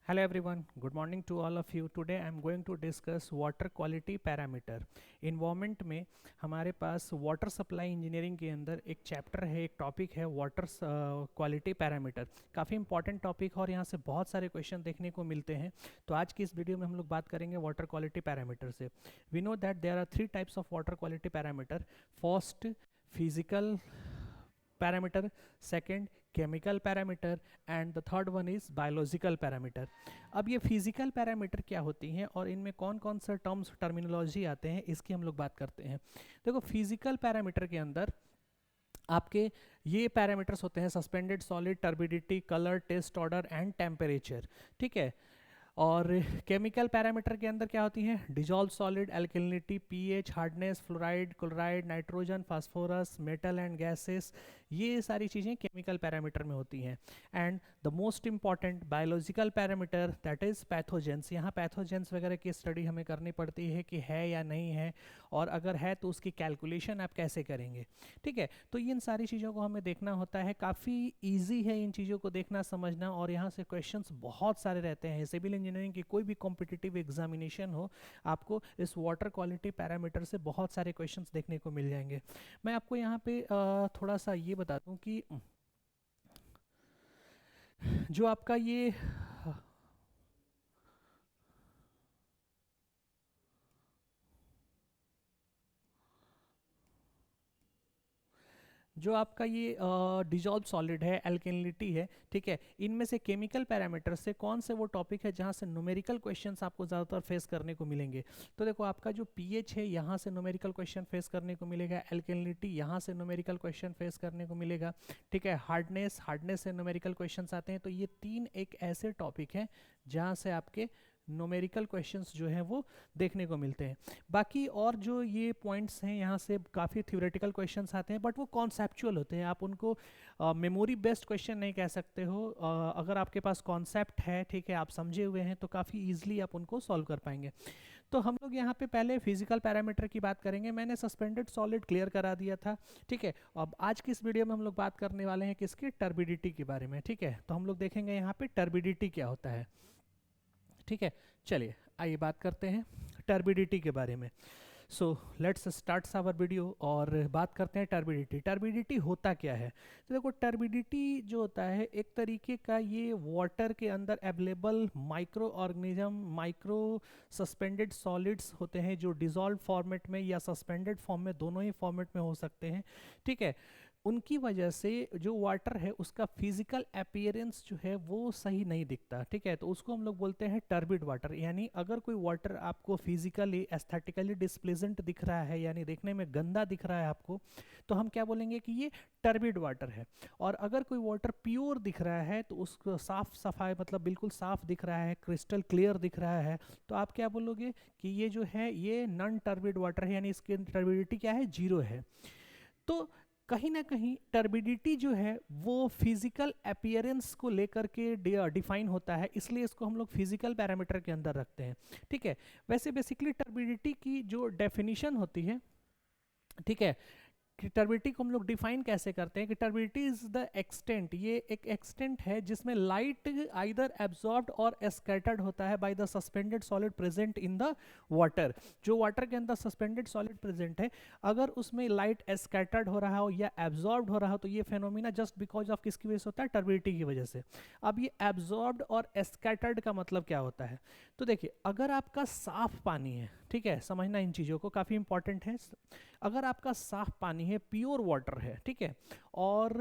Hello everyone, good morning to all of you. Today I am going to discuss water quality parameter. Environment में हमारे पास water supply engineering के अंदर एक chapter है, एक topic है वाटर क्वालिटी पैरामीटर. काफ़ी इंपॉर्टेंट टॉपिक और यहाँ से बहुत सारे क्वेश्चन देखने को मिलते हैं. तो आज की इस वीडियो में हम लोग बात करेंगे वाटर क्वालिटी पैरामीटर से. We know that there are 3 types of water quality parameter. First physical parameter, second chemical parameter and the third one is biological parameter. अब ये फिजिकल पैरामीटर क्या होती हैं और इनमें कौन कौन सा टर्म्स टर्मिनोलॉजी आते हैं इसकी हम लोग बात करते हैं. देखो फिजिकल पैरामीटर के अंदर आपके ये पैरामीटर्स होते हैं suspended solid, turbidity, colour, taste odour and temperature. ठीक है. और केमिकल पैरामीटर के अंदर क्या होती हैं? Dissolve solid, alkalinity, pH, hardness, fluoride, chloride, nitrogen, phosphorus, metal and gases. ये सारी चीज़ें केमिकल पैरामीटर में होती हैं. And the most important biological parameter that is pathogens. यहाँ पैथोजेंस वगैरह की स्टडी हमें करनी पड़ती है कि है या नहीं है, और अगर है तो उसकी कैलकुलेशन आप कैसे करेंगे. ठीक है. तो इन सारी चीज़ों को हमें देखना होता है. काफ़ी ईजी है इन चीज़ों को देखना समझना, और यहाँ से क्वेश्चंस बहुत सारे रहते हैं. सिविल इंजीनियरिंग की कोई भी कॉम्पिटिटिव एग्जामिनेशन हो, आपको इस वाटर क्वालिटी पैरामीटर से बहुत सारे क्वेश्चंस देखने को मिल जाएंगे. मैं आपको यहाँ पे थोड़ा सा ये बता दूं कि जो आपका ये जो आपका ये डिजॉल्व सॉलिड है, एल्केनिलिटी है, ठीक है, इनमें से केमिकल पैरामीटर से कौन से वो टॉपिक है जहाँ से न्यूमेरिकल क्वेश्चंस आपको ज़्यादातर फेस करने को मिलेंगे. तो देखो आपका जो पीएच है यहाँ से न्यूमेरिकल क्वेश्चन फेस करने को मिलेगा. एल्केनिलिटी यहाँ से न्यूमेरिकल क्वेश्चन फेस करने को मिलेगा. ठीक है. हार्डनेस से न्यूमेरिकल क्वेश्चंस आते हैं. तो ये 3 एक ऐसे टॉपिक हैं जहाँ से आपके न्यूमेरिकल क्वेश्चंस जो हैं वो देखने को मिलते हैं. बाकी और जो ये पॉइंट्स हैं यहाँ से काफ़ी थ्योरेटिकल क्वेश्चंस आते हैं, बट वो कॉन्सेप्चुअल होते हैं. आप उनको मेमोरी बेस्ड क्वेश्चन नहीं कह सकते हो. अगर आपके पास कॉन्सेप्ट है, ठीक है, आप समझे हुए हैं, तो काफ़ी ईजिली आप उनको सॉल्व कर पाएंगे. तो हम लोग यहाँ पे पहले फिजिकल पैरामीटर की बात करेंगे. मैंने सस्पेंडेड सॉलिड क्लियर करा दिया था. ठीक है. अब आज की इस वीडियो में हम लोग बात करने वाले हैं किसकी? टर्बिडिटी के बारे में. ठीक है. तो हम लोग देखेंगे यहाँ पे टर्बिडिटी क्या होता है. ठीक है. चलिए आइए बात करते हैं टर्बिडिटी के बारे में. So let's start our video और बात करते हैं टर्बिडिटी. टर्बिडिटी होता क्या है? तो देखो टर्बिडिटी जो होता है एक तरीके का ये वाटर के अंदर available micro organism, micro suspended solids होते हैं जो डिजॉल्व फॉर्मेट में या सस्पेंडेड फॉर्म में, दोनों ही फॉर्मेट में हो सकते हैं. ठीक है. उनकी वजह से जो वाटर है उसका फिजिकल अपीयरेंस जो है वो सही नहीं दिखता. ठीक है. तो उसको हम लोग बोलते हैं टर्बिड वाटर. यानी अगर कोई वाटर आपको फिजिकली एस्थेटिकली डिस्प्लेजेंट दिख रहा है, यानी देखने में गंदा दिख रहा है आपको, तो हम क्या बोलेंगे कि ये टर्बिड वाटर है. और अगर कोई वाटर प्योर दिख रहा है, तो उसको साफ सफाई मतलब बिल्कुल साफ दिख रहा है, क्रिस्टल क्लियर दिख रहा है, तो आप क्या बोलोगे कि ये जो है ये नॉन टर्बिड वाटर है, यानी इसकी टर्बिडिटी क्या है? 0 है. तो कहीं ना कहीं टर्बिडिटी जो है वो फिजिकल अपीयरेंस को लेकर के डिफाइन होता है, इसलिए इसको हम लोग फिजिकल पैरामीटर के अंदर रखते हैं. ठीक है. वैसे बेसिकली टर्बिडिटी की जो डेफिनेशन होती है, ठीक है, कि टर्बिडिटी को हम लोग डिफाइन कैसे करते हैं कि टर्बिडिटी इज द एक्सटेंट, ये एक एक्सटेंट है जिसमें लाइट आइदर एब्जॉर्ब्ड और स्कैटर्ड होता है by the suspended solid present in the water. जो वाटर के अंदर सस्पेंडेड सॉलिड प्रेजेंट है, अगर उसमें लाइट स्कैटर्ड हो रहा हो या एब्जॉर्ब्ड हो रहा हो, तो ये फेनोमिना जस्ट बिकॉज ऑफ किसकी वजह से होता है? टर्बिडिटी की वजह से. अब ये एब्जॉर्ब्ड और स्कैटर्ड का मतलब क्या होता है? तो देखिए अगर आपका साफ पानी है, ठीक है, समझना इन चीज़ों को, काफ़ी इंपॉर्टेंट है. अगर आपका साफ पानी है, प्योर वाटर है, ठीक है, और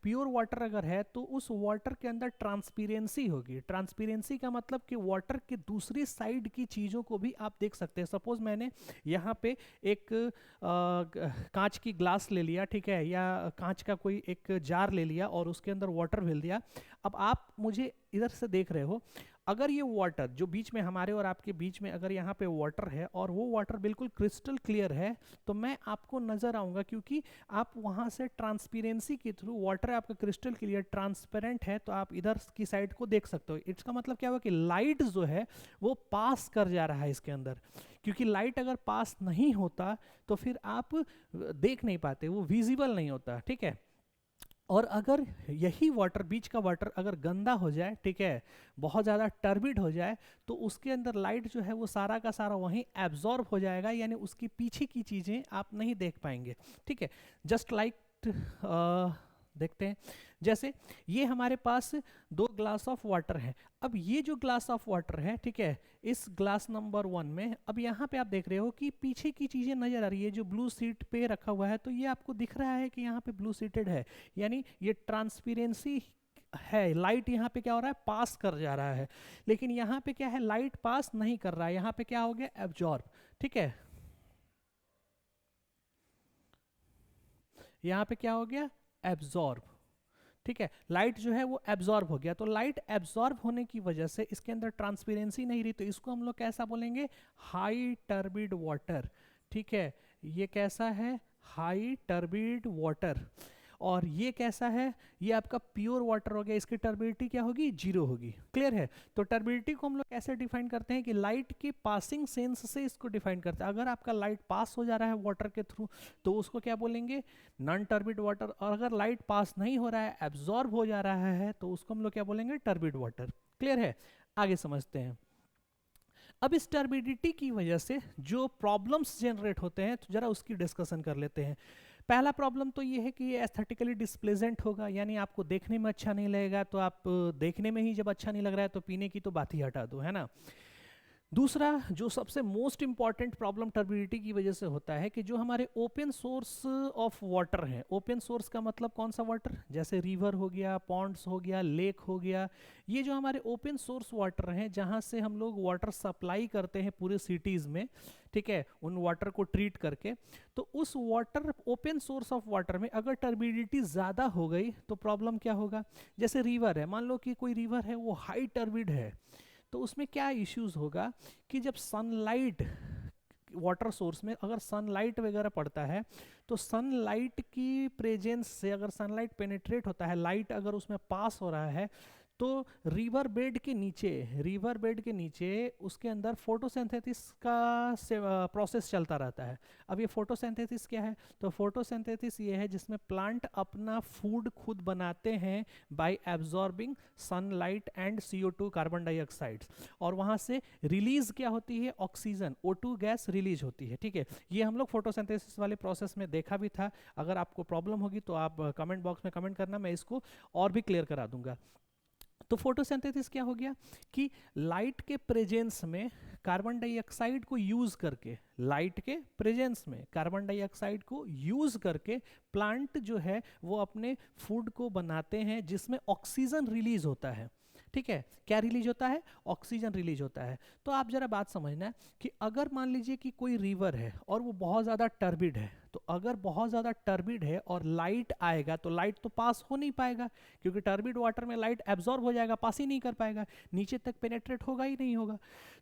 प्योर वाटर अगर है तो उस वाटर के अंदर ट्रांसपेरेंसी होगी. ट्रांसपेरेंसी का मतलब कि वाटर के दूसरी साइड की चीज़ों को भी आप देख सकते हैं. सपोज मैंने यहाँ पे एक कांच की ग्लास ले लिया, ठीक है, या कांच का कोई एक जार ले लिया और उसके अंदर वाटर भेज दिया. अब आप मुझे इधर से देख रहे हो, अगर ये वाटर जो बीच में हमारे और आपके बीच में अगर यहाँ पे वाटर है और वो वाटर बिल्कुल क्रिस्टल क्लियर है, तो मैं आपको नजर आऊंगा, क्योंकि आप वहाँ से ट्रांसपेरेंसी के थ्रू वाटर आपका क्रिस्टल क्लियर ट्रांसपेरेंट है, तो आप इधर की साइड को देख सकते हो. इसका मतलब क्या हुआ कि लाइट जो है वो पास कर जा रहा है इसके अंदर, क्योंकि लाइट अगर पास नहीं होता तो फिर आप देख नहीं पाते, वो विजिबल नहीं होता. ठीक है. और अगर यही वाटर, बीच का वाटर अगर गंदा हो जाए, ठीक है, बहुत ज़्यादा टर्बिड हो जाए, तो उसके अंदर लाइट जो है वो सारा का सारा वहीं एब्जॉर्ब हो जाएगा, यानी उसकी पीछे की चीज़ें आप नहीं देख पाएंगे, ठीक है। जस्ट लाइक देखते हैं, जैसे ये हमारे पास 2 ग्लास ऑफ वाटर है। अब ये जो ग्लास ऑफ वाटर है, ठीक है, इस ग्लास नंबर 1 में अब यहाँ पे आप देख रहे हो कि पीछे की चीज़ें नज़र आ रही है, जो ब्लू सीट पे रखा हुआ है, तो ये आपको दिख रहा है कि यहाँ पे ब्लू सीटेड है, यानी ये ट्रांसपेरेंसी है, लाइट यहाँ पे क्या हो रहा है, पास कर जा रहा है। लेकिन यहाँ पे क्या है, लाइट पास नहीं कर रहा है, यहाँ पे क्या हो गया, एब्जॉर्ब, ठीक है, यहाँ पे क्या हो गया, एब्जॉर्ब, ठीक है, लाइट जो है वो एब्जॉर्ब हो गया। तो लाइट एब्जॉर्ब होने की वजह से इसके अंदर ट्रांसपेरेंसी नहीं रही, तो इसको हम लोग कैसा बोलेंगे, हाई टर्बिड वाटर, ठीक है, ये कैसा है, हाई टर्बिड वाटर। और ये कैसा है, ये आपका प्योर वाटर हो गया, इसकी टर्बिडिटी क्या होगी, 0 होगी। क्लियर है। तो टर्बिडिटी को हम लोग कैसे डिफाइन करते हैं कि लाइट के पासिंग सेंस से इसको डिफाइन करते हैं। अगर आपका लाइट पास हो जा रहा है वाटर के थ्रू, तो उसको क्या बोलेंगे, नॉन टर्बिड वाटर। और अगर लाइट पास नहीं हो रहा है, एब्जॉर्ब हो जा रहा है, तो उसको हम लोग क्या बोलेंगे, टर्बिड वाटर। क्लियर है। आगे समझते हैं। अब इस टर्बिडिटी की वजह से जो प्रॉब्लम्स जनरेट होते हैं, तो जरा उसकी डिस्कशन कर लेते हैं। पहला प्रॉब्लम तो ये है कि ये एस्थेटिकली डिस्प्लेजेंट होगा, यानी आपको देखने में अच्छा नहीं लगेगा। तो आप देखने में ही जब अच्छा नहीं लग रहा है, तो पीने की तो बात ही हटा दो, है ना। दूसरा जो सबसे मोस्ट इंपॉर्टेंट प्रॉब्लम टर्बिडिटी की वजह से होता है कि जो हमारे ओपन सोर्स ऑफ वाटर हैं, ओपन सोर्स का मतलब कौन सा वाटर, जैसे रिवर हो गया, पॉन्ड्स हो गया, लेक हो गया, ये जो हमारे ओपन सोर्स वाटर हैं, जहाँ से हम लोग वाटर सप्लाई करते हैं पूरे सिटीज़ में, ठीक है, उन वाटर को ट्रीट करके, तो उस water, open source of water में अगर टर्बिडिटी ज़्यादा हो गई तो प्रॉब्लम क्या होगा। जैसे रिवर है, मान लो कि कोई रिवर है वो हाई टर्बिड है, तो उसमें क्या इश्यूज होगा कि जब सनलाइट, वाटर सोर्स में अगर सनलाइट वगैरह पड़ता है, तो सनलाइट की प्रेजेंस से अगर सनलाइट पेनिट्रेट होता है, लाइट अगर उसमें पास हो रहा है, तो रिवर बेड के नीचे, रिवर बेड के नीचे उसके अंदर फोटोसिंथेसिस का प्रोसेस चलता रहता है। अब ये फोटोसिंथेसिस क्या है, तो फोटोसिंथेसिस ये है जिसमें प्लांट अपना फूड खुद बनाते हैं bye absorbing sunlight and CO2, carbon dioxide, और वहाँ से रिलीज क्या होती है, ऑक्सीजन, O2 गैस रिलीज होती है, ठीक है। ये हम लोग फोटोसिंथेसिस वाले प्रोसेस में देखा भी था। अगर आपको प्रॉब्लम होगी तो आप कमेंट बॉक्स में कमेंट करना, मैं इसको और भी क्लियर करा दूंगा। तो फोटोसिंथेसिस क्या हो गया कि लाइट के प्रेजेंस में कार्बन डाइऑक्साइड को यूज करके, लाइट के प्रेजेंस में कार्बन डाइऑक्साइड को यूज करके प्लांट जो है वो अपने फूड को बनाते हैं, जिसमें ऑक्सीजन रिलीज होता है, ठीक है। क्या रिलीज होता है, ऑक्सीजन रिलीज होता है। तो आप जरा बात समझना कि अगर मान लीजिए कि कोई रिवर है और वो बहुत ज़्यादा टर्बिड है, तो अगर बहुत ज़्यादा टर्बिड है और लाइट आएगा, तो लाइट तो पास हो नहीं पाएगा, क्योंकि टर्बिड वाटर में लाइट एब्जॉर्ब हो जाएगा, पास ही नहीं कर पाएगा, नीचे तक पेनेट्रेट होगा ही नहीं होगा।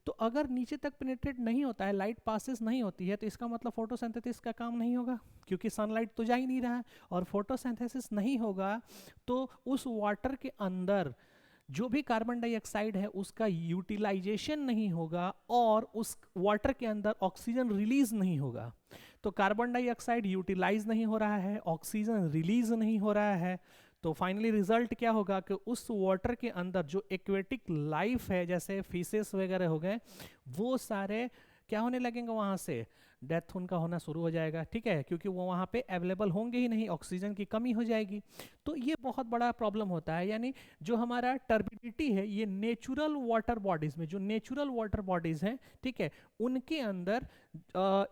तो अगर नीचे तक पेनेट्रेट नहीं होता है, लाइट पासिस नहीं होती है, तो इसका मतलब फोटोसिंथेसिस का काम नहीं होगा, क्योंकि सनलाइट तो जा ही नहीं रहा है। और फोटोसिंथेसिस नहीं होगा तो उस वाटर के अंदर जो भी कार्बन डाइऑक्साइड है उसका यूटिलाइजेशन नहीं होगा, और उस वाटर के अंदर ऑक्सीजन रिलीज नहीं होगा। तो कार्बन डाइऑक्साइड यूटिलाइज नहीं हो रहा है, ऑक्सीजन रिलीज नहीं हो रहा है, तो फाइनली रिजल्ट क्या होगा कि उस वाटर के अंदर जो एक्वेटिक लाइफ है, जैसे फिशेस वगैरह हो गए, वो सारे क्या होने लगेंगे, वहां से डेथ उनका होना शुरू हो जाएगा, ठीक है, क्योंकि वो वहाँ पे अवेलेबल होंगे ही नहीं, ऑक्सीजन की कमी हो जाएगी। तो ये बहुत बड़ा प्रॉब्लम होता है। यानी जो हमारा टर्बिडिटी है, ये नेचुरल वाटर बॉडीज में, जो नेचुरल वाटर बॉडीज हैं, ठीक है, उनके अंदर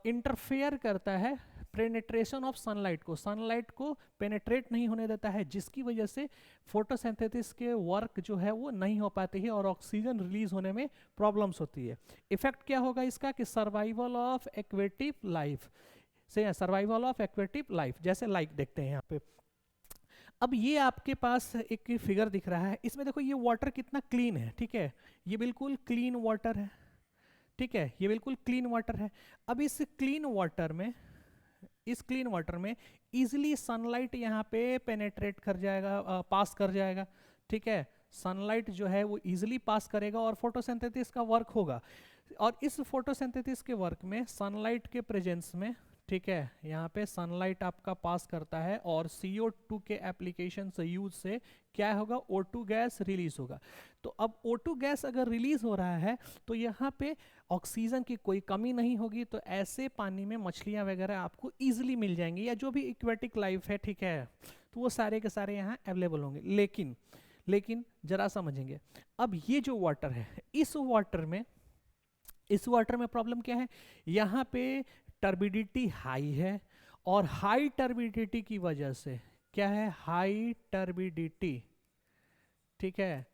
इंटरफेयर करता है, पेनेट्रेशन ऑफ सनलाइट को, सनलाइट को पेनेट्रेट नहीं होने देता है, जिसकी वजह से फोटोसिंथेसिस के वर्क जो है वो नहीं हो पाती है और ऑक्सीजन रिलीज होने में प्रॉब्लम्स होती है। इफेक्ट क्या होगा इसका कि सर्वाइवल ऑफ एक्वेटिव लाइफ से, सर्वाइवल ऑफ एक्वेटिव लाइफ, जैसे लाइक देखते हैं यहाँ पे। अब ये आपके पास एक फिगर दिख रहा है, इसमें देखो ये वाटर कितना क्लीन है, ठीक है, ये बिल्कुल क्लीन वाटर है, ठीक है, ये बिल्कुल क्लीन वाटर है। अब इस क्लीन वाटर में, इस क्लीन वाटर में इजिली सनलाइट यहाँ पे पेनेट्रेट कर जाएगा, पास कर जाएगा, ठीक है, सनलाइट जो है वो इजिली पास करेगा और फोटोसिंथेसिस का वर्क होगा। और इस फोटोसिंथेसिस के वर्क में सनलाइट के प्रेजेंस में, ठीक है, यहाँ पे सनलाइट आपका पास करता है और CO2 के एप्लीकेशन से यूज से क्या होगा, O2 गैस रिलीज होगा। तो अब O2 गैस अगर रिलीज हो रहा है तो यहाँ पे ऑक्सीजन की कोई कमी नहीं होगी, तो ऐसे पानी में मछलियाँ वगैरह आपको इजीली मिल जाएंगी, या जो भी एक्वेटिक लाइफ है, ठीक है, तो वो सारे के सारे यहाँ अवेलेबल होंगे। लेकिन जरा समझेंगे, अब ये जो वाटर है, इस वाटर में प्रॉब्लम क्या है, यहाँ पे टर्बिडिटी हाई है, और हाई टर्बिडिटी की वजह से क्या है, हाई टर्बिडिटी, ठीक है,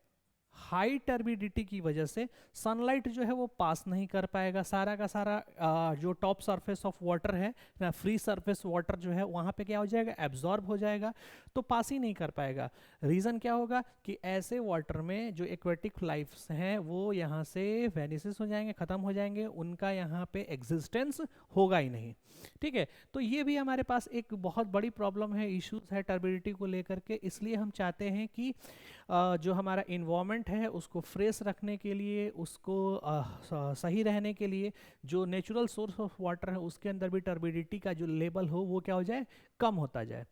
हाई टर्बिडिटी की वजह से सनलाइट जो है वो पास नहीं कर पाएगा, सारा का सारा जो टॉप सरफेस ऑफ वाटर है ना, फ्री सरफेस वाटर जो है वहाँ पे क्या हो जाएगा, एब्जॉर्ब हो जाएगा, तो पास ही नहीं कर पाएगा। रीज़न क्या होगा कि ऐसे वाटर में जो एक्वेटिक लाइफ्स हैं वो यहाँ से वेनिसिस हो जाएंगे, ख़त्म हो जाएंगे, उनका यहाँ पे एग्जिस्टेंस होगा ही नहीं। ठीक है, तो ये भी हमारे पास एक बहुत बड़ी प्रॉब्लम है, इश्यूज है टर्बिडिटी को लेकर के। इसलिए हम चाहते हैं कि जो हमारा इन्वायरमेंट है उसको फ्रेश रखने के लिए, उसको सही रहने के लिए, जो नेचुरल सोर्स ऑफ वाटर है उसके अंदर भी टर्बिडिटी का जो लेवल हो वो क्या हो जाए, कम होता जाए।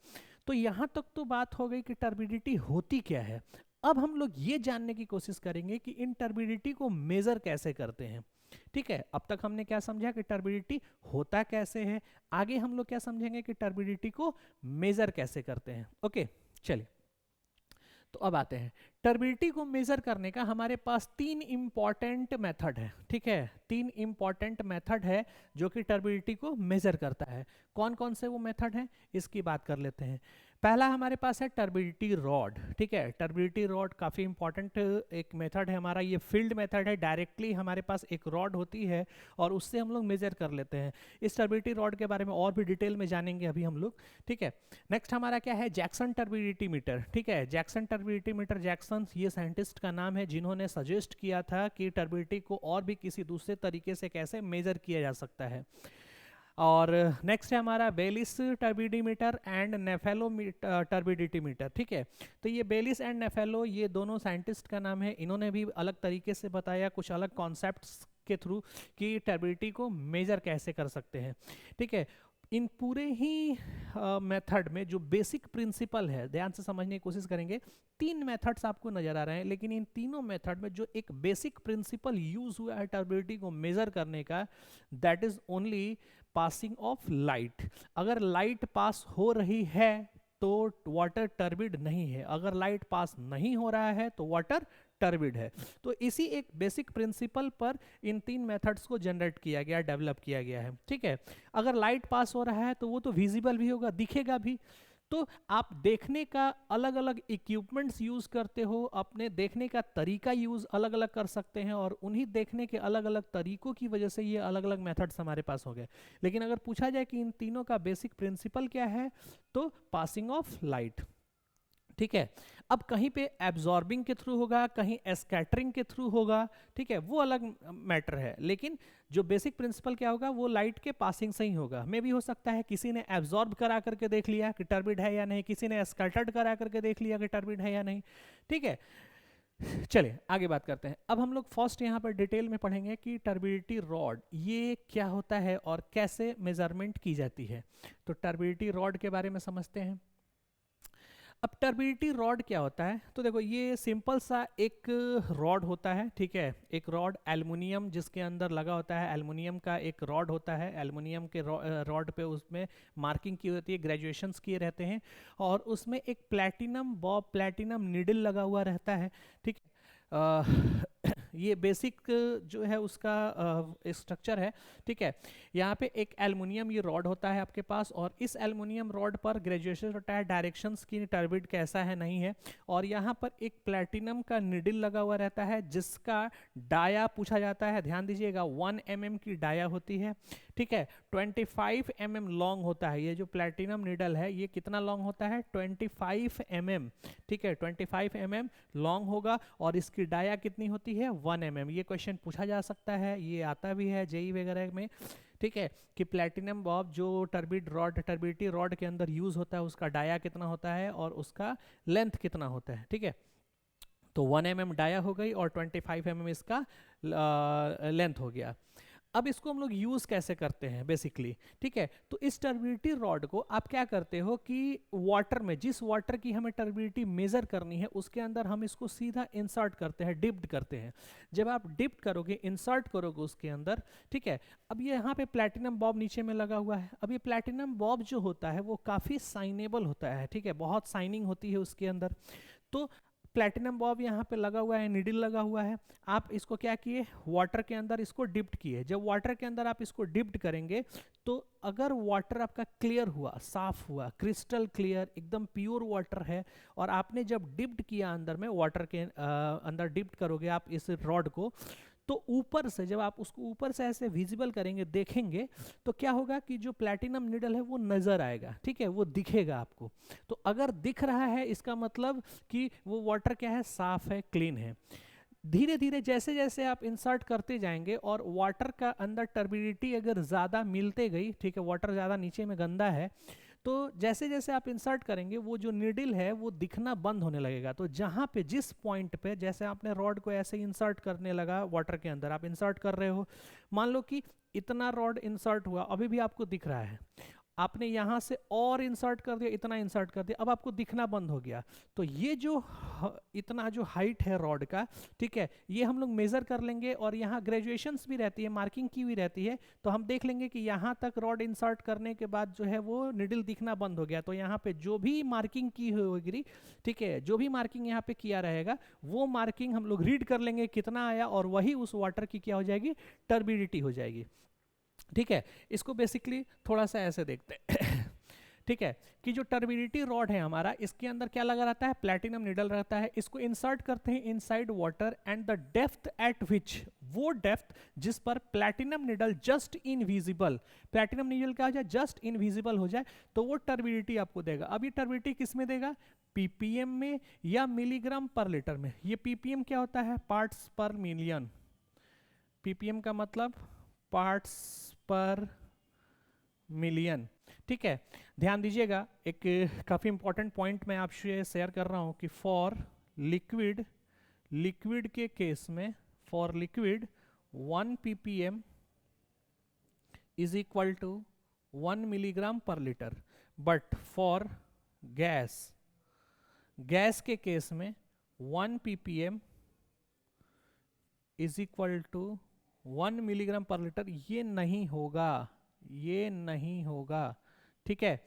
तो यहाँ तक तो बात हो गई कि टर्बिडिटी होती क्या है। अब हम लोग ये जानने की कोशिश करेंगे कि इन टर्बिडिटी को मेजर कैसे करते हैं। ठीक है, अब तक हमने क्या समझा कि टर्बिडिटी होता कैसे है, आगे हम लोग क्या समझेंगे कि टर्बिडिटी को मेजर कैसे करते हैं। ओके, चलिए, तो अब आते हैं टर्बिडिटी को मेजर करने का हमारे पास 3 इंपॉर्टेंट मेथड है। ठीक है, 3 इंपॉर्टेंट मेथड है जो कि टर्बिडिटी को मेजर करता है। कौन कौन से वो मेथड हैं इसकी बात कर लेते हैं। पहला हमारे पास है टर्बिडिटी रॉड। ठीक है, टर्बिडिटी रॉड काफ़ी इंपॉर्टेंट एक मेथड है हमारा, ये फील्ड मेथड है, डायरेक्टली हमारे पास एक रॉड होती है और उससे हम लोग मेजर कर लेते हैं। इस टर्बिडिटी रॉड के बारे में और भी डिटेल में जानेंगे अभी हम लोग। ठीक है, नेक्स्ट हमारा क्या है, जैक्सन टर्बिडिटी मीटर। ठीक है, जैक्सन टर्बिडिटी मीटर, जैक्सन ये साइंटिस्ट का नाम है जिन्होंने सजेस्ट किया था कि टर्बिडिटी को और भी किसी दूसरे तरीके से कैसे मेजर किया जा सकता है। और नेक्स्ट है हमारा Baylis turbidity meter and nephelo turbidity meter. ठीक है, तो ये बेलिस एंड नेफेलो ये दोनों साइंटिस्ट का नाम है, इन्होंने भी अलग तरीके से बताया, कुछ अलग कॉन्सेप्ट्स के थ्रू कि टर्बिडिटी को मेजर कैसे कर सकते हैं। ठीक है, इन पूरे ही मेथड में जो बेसिक प्रिंसिपल है, ध्यान से समझने की कोशिश करेंगे। 3 मेथड्स आपको नजर आ रहे हैं, लेकिन इन तीनों मेथड में जो एक बेसिक प्रिंसिपल यूज हुआ है टर्बिडिटी को मेजर करने का, that is only passing of light. अगर लाइट पास हो रही है तो वाटर टर्बिड नहीं है, अगर लाइट पास नहीं हो रहा है तो वाटर टर्बिड है। तो इसी एक बेसिक प्रिंसिपल पर इन 3 मेथड्स को जनरेट किया गया, डेवलप किया गया है। ठीक है, अगर लाइट पास हो रहा है तो वो तो विजिबल भी होगा, दिखेगा भी, तो आप देखने का अलग अलग इक्विपमेंट्स यूज करते हो, अपने देखने का तरीका यूज अलग अलग कर सकते हैं, और उन्हीं देखने के अलग अलग तरीकों की वजह से ये अलग अलग मेथड्स हमारे पास हो गए। लेकिन अगर पूछा जाए कि इन तीनों का बेसिक प्रिंसिपल क्या है, तो पासिंग ऑफ लाइट। ठीक है, अब कहीं पे एब्जॉर्बिंग के थ्रू होगा, कहीं स्कैटरिंग के थ्रू होगा, ठीक है, वो अलग मैटर है, लेकिन जो बेसिक प्रिंसिपल क्या होगा वो लाइट के पासिंग से ही होगा। मे भी हो सकता है किसी ने एब्जॉर्ब करा करके देख लिया कि टर्बिड है या नहीं, किसी ने स्कैटर्ड करा करके देख लिया कि टर्बिड है या नहीं। ठीक है, चलिए आगे बात करते हैं। अब हम लोग फर्स्ट यहाँ पर डिटेल में पढ़ेंगे कि टर्बिडिटी रॉड ये क्या होता है और कैसे मेजरमेंट की जाती है। तो टर्बिडिटी रॉड के बारे में समझते हैं। अब टर्बिडिटी रॉड क्या होता है, तो देखो ये सिंपल सा एक रॉड होता है। ठीक है, एक रॉड एल्युमिनियम जिसके अंदर लगा होता है, एल्युमिनियम का एक रॉड होता है, एल्युमिनियम के रॉड पे उसमें मार्किंग की होती है, ग्रेजुएशंस किए रहते हैं, और उसमें एक प्लैटिनम निडल लगा हुआ रहता है। ठीक है, ये बेसिक जो है उसका स्ट्रक्चर है। ठीक है, यहाँ पे एक एल्युमिनियम ये रॉड होता है आपके पास, और इस एल्युमिनियम रॉड पर ग्रेजुएशन होता है डायरेक्शंस की, टर्बिड कैसा है नहीं है, और यहाँ पर एक प्लैटिनम का निडल लगा हुआ रहता है जिसका डाया पूछा जाता है। ध्यान दीजिएगा 1 mm की डाया होती है। ठीक है, 25 mm लॉन्ग होता है। ये जो प्लैटिनम निडल है ये कितना लॉन्ग होता है, 25 mm। ठीक है, 25 mm लॉन्ग होगा, और इसकी डाया कितनी होती है, 1 mm। ये क्वेश्चन पूछा जा सकता है, ये आता भी है जेई वगैरह में। ठीक है, कि प्लैटिनम बॉब जो टर्बिडिटी रॉड के अंदर यूज होता है उसका डाया कितना होता है और उसका लेंथ कितना होता है। ठीक है, तो 1 mm डाया हो गई और 25 mm इसका लेंथ हो गया। अब इसको हम लोग यूज कैसे करते हैं बेसिकली, ठीक है। तो इस टर्बिडिटी रॉड को आप क्या करते हो कि वाटर में, जिस वाटर की हमें टर्बिडिटी मेजर करनी है उसके अंदर हम इसको सीधा इंसर्ट करते हैं, डिप्ड करते हैं। जब आप डिप्ड करोगे, इंसर्ट करोगे उसके अंदर, ठीक है। अब ये यहाँ पे प्लैटिनम बॉब नीचे में लगा हुआ है। अब ये प्लैटिनम बॉब जो होता है वो काफी साइनेबल होता है, ठीक है, बहुत साइनिंग होती है उसके अंदर। तो प्लैटिनम बॉब यहाँ पे लगा हुआ है, निडल लगा हुआ है। आप इसको क्या किए, वाटर के अंदर इसको डिप्ट किए। जब वाटर के अंदर आप इसको डिप्ट करेंगे तो अगर वाटर आपका क्लियर हुआ, साफ हुआ, क्रिस्टल क्लियर, एकदम प्योर वाटर है, और आपने जब डिप्ट किया अंदर में, वाटर के अंदर डिप्ट करोगे आप इस रॉड को, तो ऊपर से जब आप उसको ऊपर से ऐसे विजिबल करेंगे, देखेंगे, तो क्या होगा कि जो प्लैटिनम निडल है वो नजर आएगा, ठीक है, वो दिखेगा आपको। तो अगर दिख रहा है इसका मतलब कि वो वाटर क्या है, साफ है, क्लीन है। धीरे धीरे जैसे जैसे आप इंसर्ट करते जाएंगे और वाटर का अंदर टर्बिडिटी अगर ज़्यादा मिलते गई, ठीक है, वाटर ज़्यादा नीचे में गंदा है, तो जैसे जैसे आप इंसर्ट करेंगे वो जो निडल है वो दिखना बंद होने लगेगा। तो जहाँ पे, जिस पॉइंट पे, जैसे आपने रॉड को ऐसे इंसर्ट करने लगा वाटर के अंदर, आप इंसर्ट कर रहे हो, मान लो कि इतना रॉड इंसर्ट हुआ, अभी भी आपको दिख रहा है, आपने यहाँ से और इंसर्ट कर दिया, इतना इंसर्ट कर दिया, अब आपको दिखना बंद हो गया। तो ये जो इतना जो हाइट है रॉड का, ठीक है, ये हम लोग मेजर कर लेंगे, और यहाँ ग्रेजुएशंस भी रहती है, मार्किंग की हुई रहती है, तो हम देख लेंगे कि यहाँ तक रॉड इंसर्ट करने के बाद जो है वो निडल दिखना बंद हो गया। तो यहाँ पे जो भी मार्किंग की होगी, ठीक है, जो भी मार्किंग यहाँ पे किया रहेगा वो मार्किंग हम लोग रीड कर लेंगे कितना आया, और वही उस वाटर की क्या हो जाएगी, टर्बिडिटी हो जाएगी, ठीक है। इसको बेसिकली थोड़ा सा ऐसे देखते हैं ठीक है, कि जो टर्बिडिटी रॉड है हमारा, इसके अंदर क्या लगा रहता है, प्लैटिनम निडल रहता है। इसको इंसर्ट करते हैं inside water, and the depth eight विच, वो डेप्थ जिस पर platinum needle just invisible, platinum needle क्या हो जाए, जस्ट इनविजिबल हो जाए, तो वो टर्बिडिटी आपको देगा। अब ये टर्बिडिटी किस में देगा, पीपीएम में या मिलीग्राम पर लीटर में। ये पीपीएम क्या होता है, पार्ट्स पर मिलियन। पीपीएम का मतलब पार्ट्स पर मिलियन, ठीक है। ध्यान दीजिएगा, एक काफी इंपॉर्टेंट पॉइंट मैं आपसे शेयर कर रहा हूं कि फॉर लिक्विड, लिक्विड के केस में, for liquid 1 ppm is equal to 1 milligram per litre, but for gas, gas के केस में 1 ppm is equal to 1 milligram per litre, ये नहीं होगा, ये नहीं होगा, ठीक है।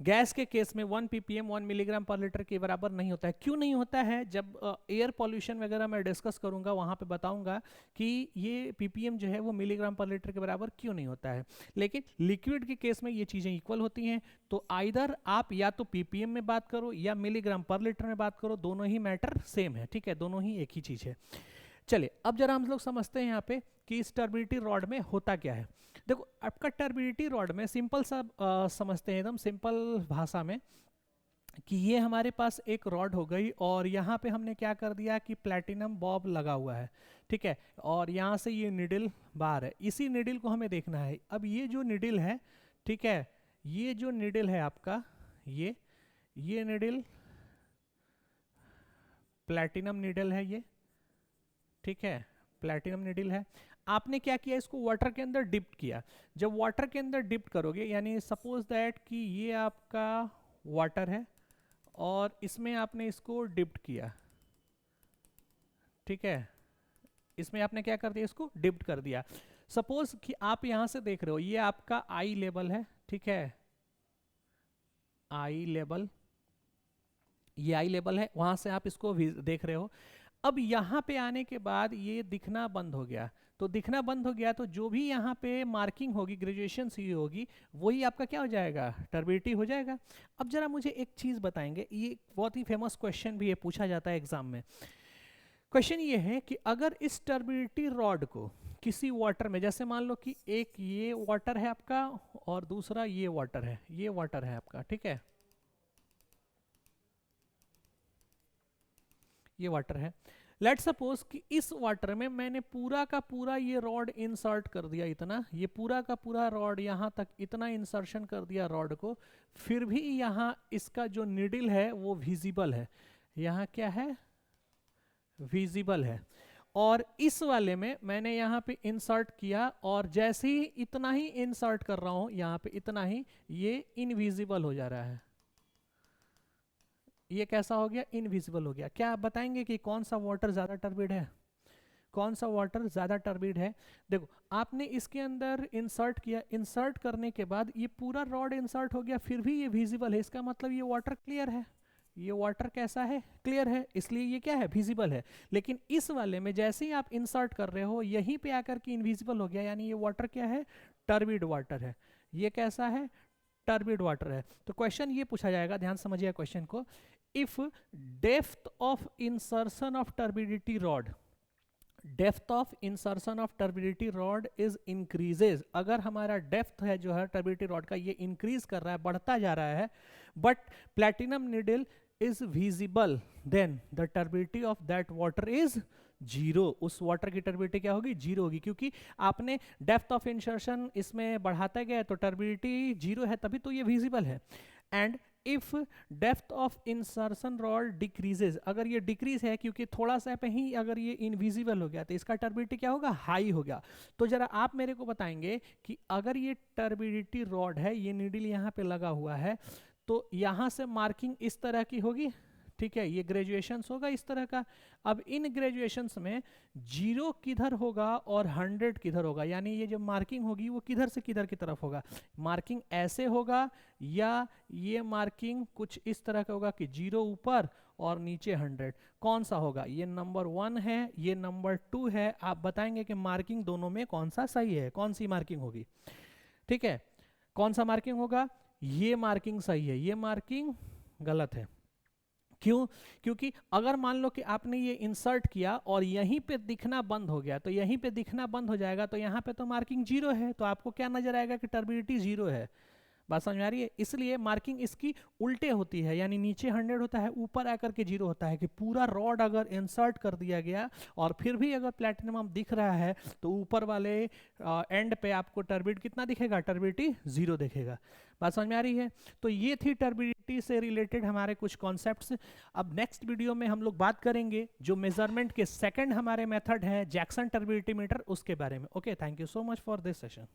गैस के केस में 1 ppm 1 मिलीग्राम पर लीटर के बराबर नहीं होता है। क्यों नहीं होता है, जब एयर पॉल्यूशन वगैरह मैं डिस्कस करूंगा वहां पे बताऊंगा कि ये ppm जो है वो मिलीग्राम पर लीटर के बराबर क्यों नहीं होता है। लेकिन लिक्विड के केस में ये चीजें इक्वल होती हैं, तो आइदर आप या तो ppm में बात करो या मिलीग्राम पर लीटर में बात करो, दोनों ही मैटर सेम है, ठीक है, दोनों ही एक ही चीज है। चलिए अब जरा हम लोग समझते हैं यहाँ पे कि इस टर्बिडिटी रॉड में होता क्या है। देखो आपका टर्बिडिटी रॉड में सिंपल सा समझते हैं, एकदम सिंपल भाषा में, कि ये हमारे पास एक रॉड हो गई, और यहाँ पे हमने क्या कर दिया कि प्लैटिनम बॉब लगा हुआ है, ठीक है, और यहाँ से ये निडल बाहर है, इसी निडल को हमें देखना है। अब ये जो निडल है, ठीक है, ये जो निडल है आपका, ये निडल प्लैटिनम निडल है ये, ठीक है, प्लैटिनम निडल है। आपने क्या किया, इसको वाटर के अंदर डिप्ट किया। जब वाटर के अंदर डिप्ट करोगे, यानी सपोज दैट कि ये आपका वाटर है और इसमें आपने इसको डिप्ट किया, ठीक है, इसमें आपने क्या कर दिया, इसको डिप्ट कर दिया। सपोज कि आप यहां से देख रहे हो, ये आपका आई लेवल है, ठीक है, आई लेवल, ये आई लेवल है, वहां से आप इसको देख रहे हो। अब यहाँ पे आने के बाद ये दिखना बंद हो गया, तो दिखना बंद हो गया, तो जो भी यहाँ पे मार्किंग होगी, ग्रेजुएशन सी होगी, वही आपका क्या हो जाएगा, टर्बिडिटी हो जाएगा। अब जरा मुझे एक चीज बताएंगे, ये बहुत ही फेमस क्वेश्चन भी ये पूछा जाता है एग्जाम में। क्वेश्चन ये है कि अगर इस टर्बिडिटी रॉड को किसी वाटर में, जैसे मान लो कि एक ये वाटर है आपका और दूसरा ये वाटर है, ये वाटर है आपका, ठीक है, ये वाटर है। लेट सपोज कि इस वाटर में मैंने पूरा का पूरा ये रॉड इंसर्ट कर दिया, इतना, ये पूरा का पूरा रॉड यहाँ तक इतना इंसर्शन कर दिया रॉड को, फिर भी यहाँ इसका जो निडल है वो विजिबल है, यहाँ क्या है, विजिबल है। और इस वाले में मैंने यहाँ पे इंसर्ट किया, और जैसे ही इतना ही इंसर्ट कर रहा हूं यहाँ पे इतना ही, ये इनविजिबल हो जा रहा है। ये कैसा हो गया? इनविजिबल हो गया। क्या आप बताएंगे कि कौन सा वाटर ज्यादा टर्बिड है? कौन सा वाटर ज्यादा टर्बिड है? देखो आपने इसके अंदर इंसर्ट किया, इंसर्ट करने के बाद ये पूरा रॉड इंसर्ट हो गया, फिर भी ये विजिबल है, इसका मतलब ये वाटर क्लियर है। ये वाटर कैसा है? क्लियर है, इसलिए ये क्या है? विजिबल है। लेकिन इस वाले में जैसे ही आप इंसर्ट कर रहे हो यहीं पे आकर के इनविजिबल हो गया, यानी ये वाटर क्या है? टर्बिड वाटर है। ये कैसा है? टर्बिड वाटर है। तो क्वेश्चन ये पूछा जाएगा, ध्यान समझिए क्वेश्चन को, if depth of insertion of turbidity rod, depth of insertion of turbidity rod is increases, अगर हमारा डेप्थ है जो है टर्बिडिटी रॉड का ये इंक्रीज कर रहा है, बढ़ता जा रहा है, but platinum needle is visible, then the turbidity of that water is zero. उस वाटर की टर्बिडिटी क्या होगी? जीरो होगी, क्योंकि आपने डेप्थ ऑफ इंसर्शन इसमें बढ़ाते गए तो टर्बिडिटी जीरो है, तभी तो ये विजिबल है। And if depth of insertion rod decreases, अगर ये डिक्रीज है क्योंकि थोड़ा सा पे ही अगर ये इनविजिबल हो गया तो इसका टर्बिडिटी क्या होगा? हाई हो गया। तो जरा आप मेरे को बताएंगे कि अगर ये टर्बिडिटी रॉड है, ये नीडल यहाँ पे लगा हुआ है, तो यहाँ से मार्किंग इस तरह की होगी, ठीक है, ये ग्रेजुएशंस होगा इस तरह का। अब इन ग्रेजुएशंस में 0 किधर होगा और 100 किधर होगा, यानी ये जो मार्किंग होगी वो किधर से किधर की तरफ होगा? मार्किंग ऐसे होगा या ये मार्किंग कुछ इस तरह का होगा कि 0 ऊपर और नीचे 100? कौन सा होगा? ये नंबर 1 है, ये नंबर 2 है। आप बताएंगे कि मार्किंग दोनों में कौन सा सही है, कौन सी मार्किंग होगी? ठीक है, कौन सा मार्किंग होगा? ये मार्किंग सही है, ये मार्किंग गलत है। क्यों? क्योंकि अगर मान लो कि आपने ये इंसर्ट किया और यहीं पे दिखना बंद हो गया, तो यहीं पे दिखना बंद हो जाएगा, तो यहाँ पे तो मार्किंग 0 है, तो आपको क्या नजर आएगा? कि टर्बिडिटी 0 है। बात समझ में आ रही है? इसलिए मार्किंग इसकी उल्टे होती है, यानी नीचे 100 होता है, ऊपर आकर के 0 होता है। कि पूरा रॉड अगर इंसर्ट कर दिया गया और फिर भी अगर प्लैटिनम दिख रहा है, तो ऊपर वाले एंड पे आपको टर्बिड कितना दिखेगा? टर्बिडिटी 0 दिखेगा। बात समझ में आ रही है? तो ये थी टर्बिडिटी से रिलेटेड हमारे कुछ कॉन्सेप्ट्स। अब नेक्स्ट वीडियो में हम लोग बात करेंगे जो मेजरमेंट के सेकंड हमारे मेथड है, जैक्सन टर्बिडिटी मीटर, उसके बारे में। Okay, thank you so much for this session.